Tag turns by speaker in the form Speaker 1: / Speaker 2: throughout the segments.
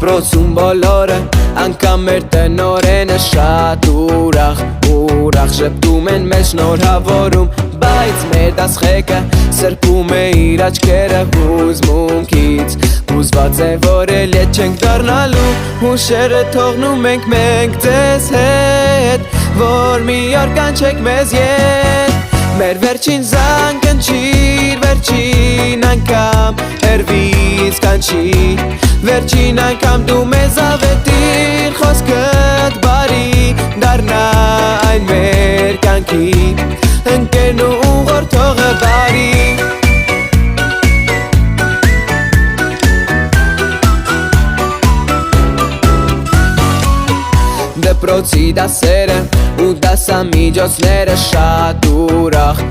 Speaker 1: Դպրոցում բոլորը անգամ մեր տնօրենը շատ ուրախ շպտում են մեզ շնորհավորում Բայց մեր դասղեկը սրբում է իր աչքերը հուզմունքից Հուզված է որ էլ ետ չենք դառնալու Հուշերը թողնում ենք մենք ձեզ հետ Որ մի օր կանչեք մեզ ետ Մեր վերջին զանգը ընչիր Վերջին անգամ հեռվից կանչիր Վերջին անգամ դու մեզ ավետիր Խոսքդ բարի դառնա այն մեր կյանքի Ընկերն ու ուղղորդողը բարի Դպրոցի դասերը ու դասամիջոցները շատ ուրախ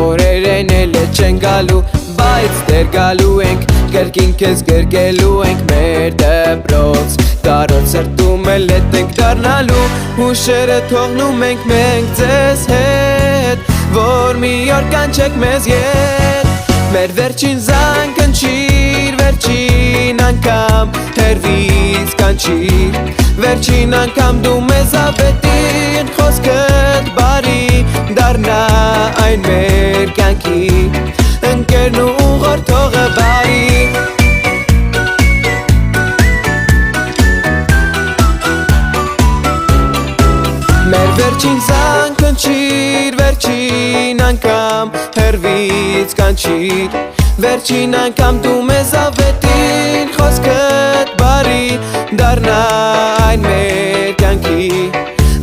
Speaker 1: օրեր են էլ ետ չեն գալու Բայց դեր գալու ենք կրկին քեզ գրկելու ենք մեր դպրոց Կարոտ սրտում էլ ետ ենք դառնալու Հուշերը թողնում ենք մենք ձեզ հետ Որ մի օր կանչեք մեզ ետ Մեր վերջին զանգ ընչիր Վերջին անգամ հեռվից կանչիր Վերջին անգամ դու մեզ ավետիր Խոսքդ բարի դառնա այն մեր կյանքի Ընկերն ու ուղղորդողը բարի Մեր վերջին զանգ ընչիր Վերջին անգամ հեռվից կանչիր Վերջին անգամ դու մեզ ավետիր Խոսքդ բարի դառնա այն մեր կյանքի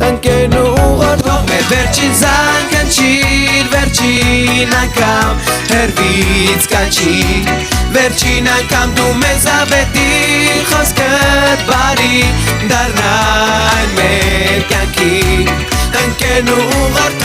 Speaker 1: Ընկերն ու ուղղորդող Մեր վերջին զանգ ընչիր Վերջին անգամ հեռվից կանչիր Վերջին անգամ դու մեզ ավետիր Խոսքդ բարի դառնա այն մեր կյանքի Ընկերն ու ուղղորդող